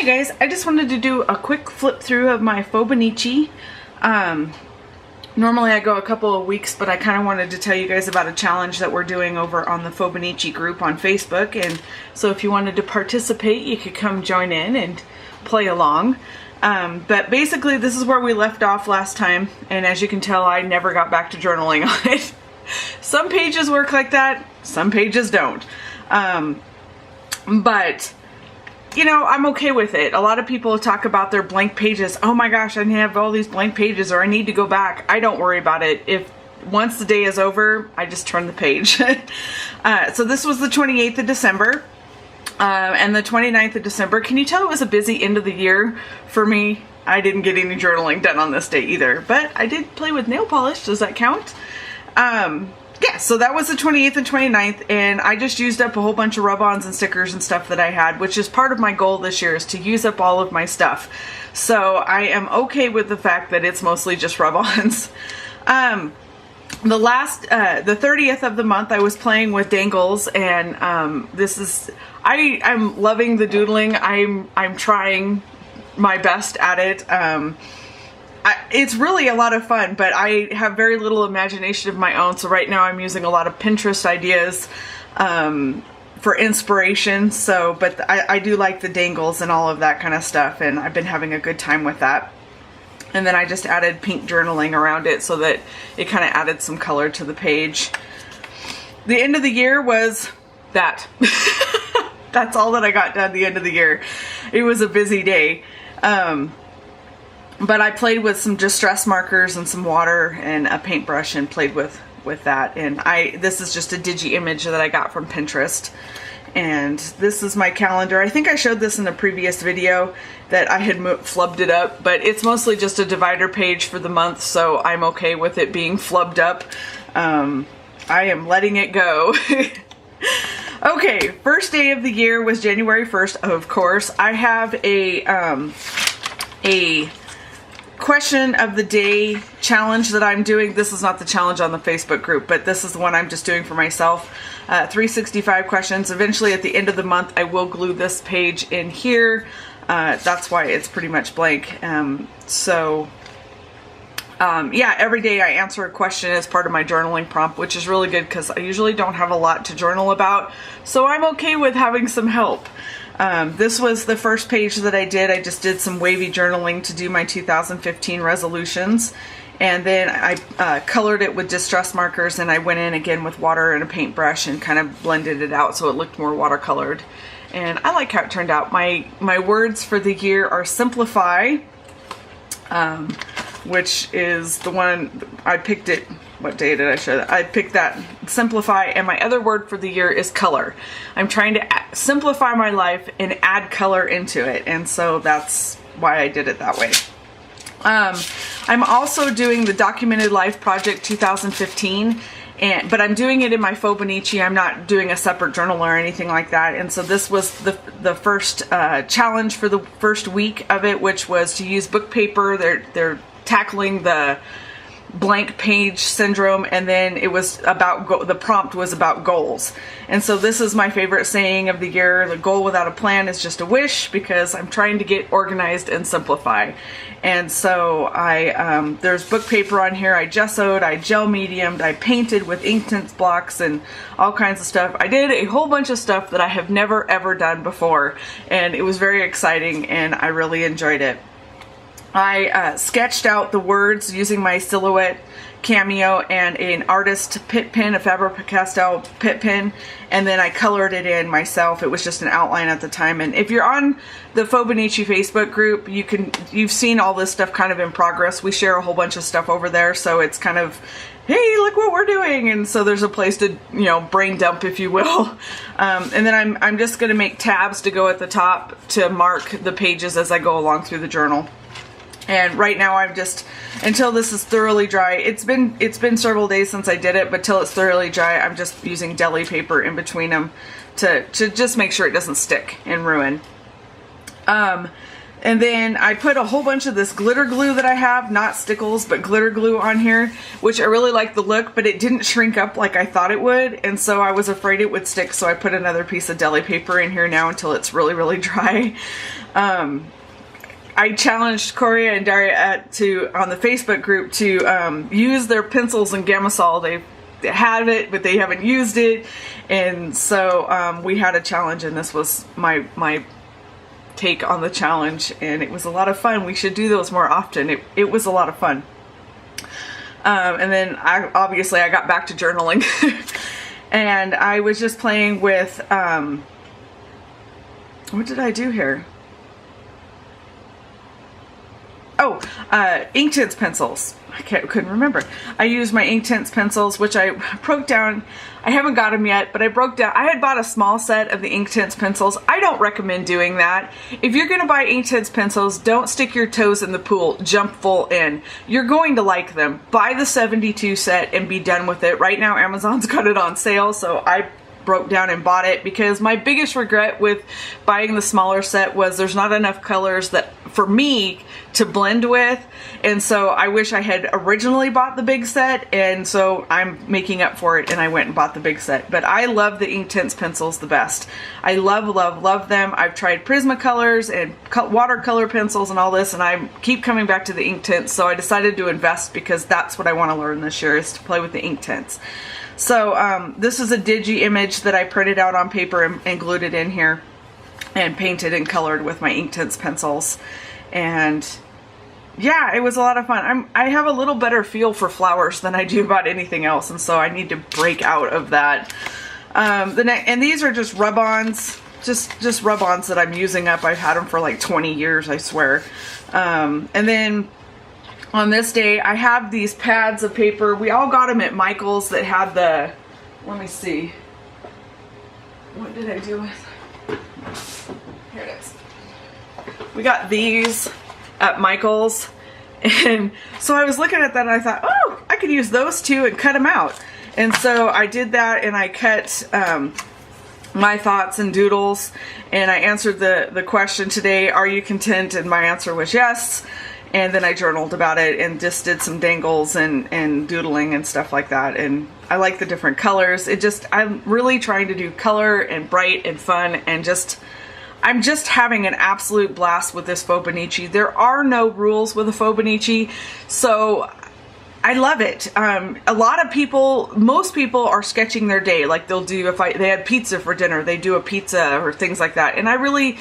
Hey guys, I just wanted to do a quick flip through of my FauxBonichi. Normally I go a couple of weeks, but I kind of wanted to tell you guys about a challenge that we're doing over on the FauxBonichi group on Facebook. And so if you wanted to participate, you could come join in and play along. But basically this is where we left off last time. And as you can tell, I never got back to journaling on it. Some pages work like that, some pages don't. But you know, I'm okay with it. A lot of people talk about their blank pages. Oh my gosh, I have all these blank pages, or I need to go back. I don't worry about it. If once the day is over, I just turn the page. So this was the 28th of December and the 29th of December. Can you tell it was a busy end of the year for me? I didn't get any journaling done on this day either, but I did play with nail polish. Does that count? Yeah, so that was the 28th and 29th, and I just used up a whole bunch of rub-ons and stickers and stuff that I had, which is part of my goal this year, is to use up all of my stuff. So I am okay with the fact that it's mostly just rub-ons. The 30th of the month, I was playing with dangles, and I'm loving the doodling. I'm trying my best at it. It's really a lot of fun, but I have very little imagination of my own, so right now I'm using a lot of Pinterest ideas for inspiration. So, but I do like the dangles and all of that kind of stuff, and I've been having a good time with that. And then I just added pink journaling around it so that it kind of added some color to the page. The end of the year was that. That's all that I got done the end of the year. It was a busy day. But I played with some distress markers and some water and a paintbrush and played with that. And this is just a digi image that I got from Pinterest. And this is my calendar. I think I showed this in a previous video that I had flubbed it up, but it's mostly just a divider page for the month, so I'm okay with it being flubbed up. I am letting it go. Okay, first day of the year was January 1st, of course. I have a question of the day challenge that I'm doing. This is not the challenge on the Facebook group, but this is the one I'm just doing for myself. 365 questions. Eventually at the end of the month I will glue this page in here. That's why it's pretty much blank. Yeah, every day I answer a question as part of my journaling prompt, which is really good because I usually don't have a lot to journal about, so I'm okay with having some help. This was the first page that I did. I just did some wavy journaling to do my 2015 resolutions. And then I colored it with distress markers, and I went in again with water and a paintbrush and kind of blended it out so it looked more watercolored. And I like how it turned out. My words for the year are simplify, which is the one I picked it. What day did I show that? I picked that, simplify, and my other word for the year is color. I'm trying to simplify my life and add color into it, and so that's why I did it that way. I'm also doing the Documented Life Project 2015, but I'm doing it in my FauxBonichi. I'm not doing a separate journal or anything like that, and so this was the first challenge for the first week of it, which was to use book paper. They're tackling the blank page syndrome, and then it was about the prompt was about goals. And so this is my favorite saying of the year: the goal without a plan is just a wish, because I'm trying to get organized and simplify. And so there's book paper on here. I gessoed, I gel mediumed, I painted with Inktense blocks and all kinds of stuff. I did a whole bunch of stuff that I have never ever done before, and it was very exciting and I really enjoyed it. I sketched out the words using my Silhouette Cameo and an artist pit pen, a Faber-Castell pit pen, and then I colored it in myself. It was just an outline at the time. And if you're on the FauxBonichi Facebook group, you've seen all this stuff kind of in progress. We share a whole bunch of stuff over there, so it's kind of, hey, look what we're doing. And so there's a place to, you know, brain dump, if you will. And then I'm just going to make tabs to go at the top to mark the pages as I go along through the journal. And right now I'm just, until this is thoroughly dry, it's been several days since I did it, but till it's thoroughly dry, I'm just using deli paper in between them to just make sure it doesn't stick and ruin. And then I put a whole bunch of this glitter glue that I have, not stickles, but glitter glue on here, which I really like the look, but it didn't shrink up like I thought it would. And so I was afraid it would stick. So I put another piece of deli paper in here now until it's really, really dry. I challenged Coria and Daria on the Facebook group to use their pencils in Gamasol. They have it, but they haven't used it. And so we had a challenge, and this was my take on the challenge, and it was a lot of fun. We should do those more often. It was a lot of fun. And then I got back to journaling and I was just playing with what did I do here? Oh, Inktense pencils. I couldn't remember. I used my Inktense pencils, which I broke down. I haven't got them yet, but I broke down. I had bought a small set of the Inktense pencils. I don't recommend doing that. If you're going to buy Inktense pencils, don't stick your toes in the pool. Jump full in. You're going to like them. Buy the 72 set and be done with it. Right now, Amazon's got it on sale, so I broke down and bought it, because my biggest regret with buying the smaller set was there's not enough colors that for me to blend with, and so I wish I had originally bought the big set, and so I'm making up for it and I went and bought the big set. But I love the Inktense pencils the best. I love them. I've tried Prismacolors and watercolor pencils and all this, and I keep coming back to the Inktense, so I decided to invest because that's what I want to learn this year, is to play with the Inktense. So this is a digi image that I printed out on paper and glued it in here and painted and colored with my Inktense pencils. And yeah, it was a lot of fun. I have a little better feel for flowers than I do about anything else, and so I need to break out of that. And these are just rub-ons, just rub-ons that I'm using up. I've had them for like 20 years, I swear. And then on this day, I have these pads of paper. We all got them at Michael's that had the, let me see. What did I do with? Here it is. We got these at Michael's. And so I was looking at that and I thought, oh, I could use those too and cut them out. And so I did that, and I cut my thoughts and doodles. And I answered the question today, are you content? And my answer was yes. And then I journaled about it and just did some dangles and doodling and stuff like that. And I like the different colors. I'm really trying to do color and bright and fun, and I'm just having an absolute blast with this FauxBonichi. There are no rules with a FauxBonichi, so I love it. A lot of people, most people are sketching their day. Like they'll do, they had pizza for dinner, they do a pizza or things like that. And I really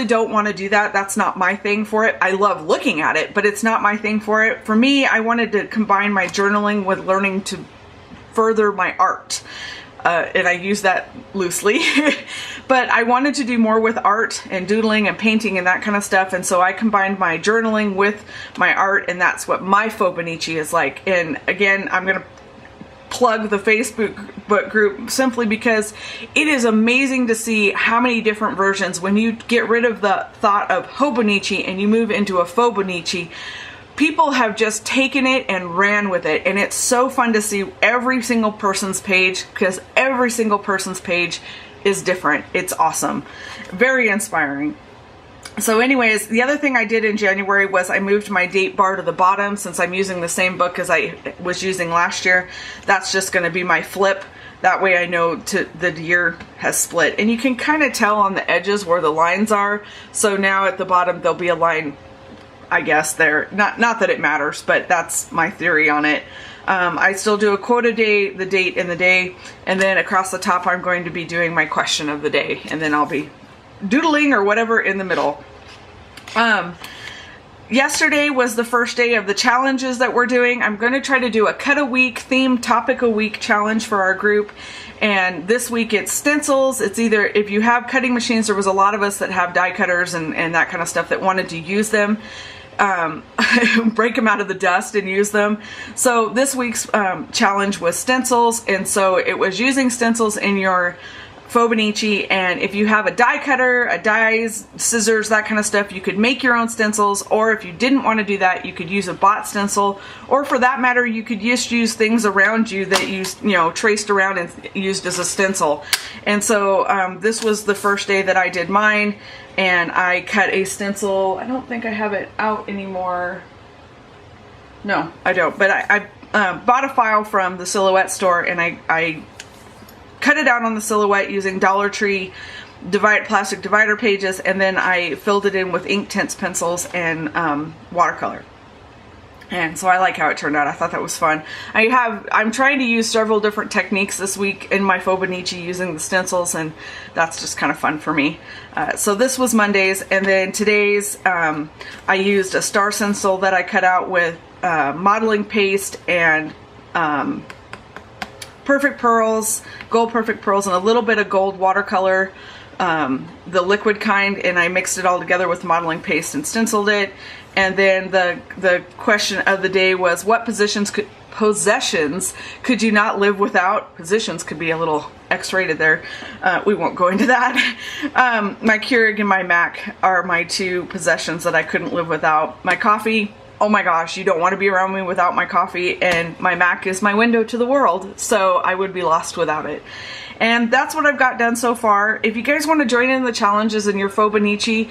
don't want to do that. That's not my thing for it. I love looking at it, but it's not my thing for it. For me, I wanted to combine my journaling with learning to further my art. And I use that loosely, but I wanted to do more with art and doodling and painting and that kind of stuff. And so I combined my journaling with my art, and that's what my FauxBonichi is like. And again, I'm going to plug the Facebook group simply because it is amazing to see how many different versions, when you get rid of the thought of FauxBonichi and you move into a FauxBonichi, people have just taken it and ran with it, and it's so fun to see every single person's page, because every single person's page is different. It's awesome. Very inspiring. So anyways, the other thing I did in January was I moved my date bar to the bottom, since I'm using the same book as I was using last year. That's just going to be my flip. That way I know the year has split. And you can kind of tell on the edges where the lines are. So now at the bottom there'll be a line, I guess, there. Not that it matters, but that's my theory on it. I still do a quote a day, the date and the day, and then across the top I'm going to be doing my question of the day, and then I'll be doodling or whatever in the middle. Yesterday was the first day of the challenges that we're doing. I'm going to try to do a cut a week, theme topic a week challenge for our group. And this week it's stencils. It's either, if you have cutting machines, there was a lot of us that have die cutters and that kind of stuff that wanted to use them. Break them out of the dust and use them. So this week's challenge was stencils, and so it was using stencils in your FauxBonichi, and if you have a die cutter, a dies, scissors, that kind of stuff, you could make your own stencils, or if you didn't want to do that, you could use a bought stencil, or for that matter, you could just use things around you that you traced around and used as a stencil. And so this was the first day that I did mine, and I cut a stencil. I don't think I have it out anymore. No, I don't, but I bought a file from the Silhouette store, and I cut it out on the Silhouette using Dollar Tree plastic divider pages, and then I filled it in with Inktense pencils and watercolor. And so I like how it turned out. I thought that was fun. I'm trying to use several different techniques this week in my FauxBonichi using the stencils, and that's just kind of fun for me. So this was Monday's, and then today's I used a star stencil that I cut out with modeling paste and Perfect Pearls, gold Perfect Pearls, and a little bit of gold watercolor, the liquid kind, and I mixed it all together with modeling paste and stenciled it. And then the question of the day was, what possessions could you not live without? Positions could be a little X-rated there. We won't go into that. My Keurig and my Mac are my two possessions that I couldn't live without. My coffee, oh my gosh, you don't want to be around me without my coffee, and my Mac is my window to the world, so I would be lost without it. And that's what I've got done so far. If you guys want to join in the challenges in your FauxBonichi,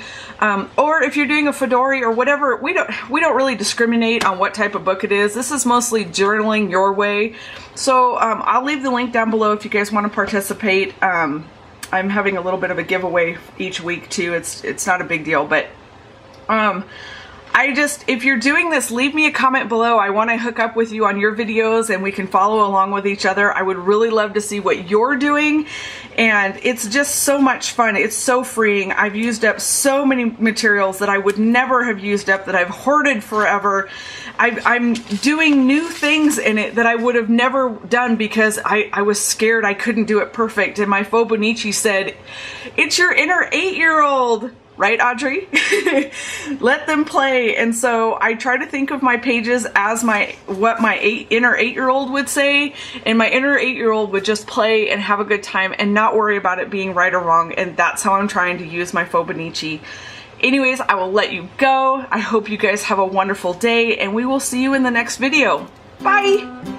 or if you're doing a Fedori or whatever, we don't really discriminate on what type of book it is. This is mostly journaling your way. So I'll leave the link down below if you guys want to participate. I'm having a little bit of a giveaway each week too. It's not a big deal, but if you're doing this, leave me a comment below. I want to hook up with you on your videos and we can follow along with each other. I would really love to see what you're doing, and it's just so much fun. It's so freeing. I've used up so many materials that I would never have used up, that I've hoarded forever. I'm doing new things in it that I would have never done because I was scared I couldn't do it perfect, and my FauxBonichi said, it's your inner 8-year-old. Right, Audrey? Let them play. And so I try to think of my pages as what my inner 8-year-old would say, and my inner 8-year-old would just play and have a good time and not worry about it being right or wrong, and that's how I'm trying to use my FauxBonichi. Anyways, I will let you go. I hope you guys have a wonderful day, and we will see you in the next video. Bye!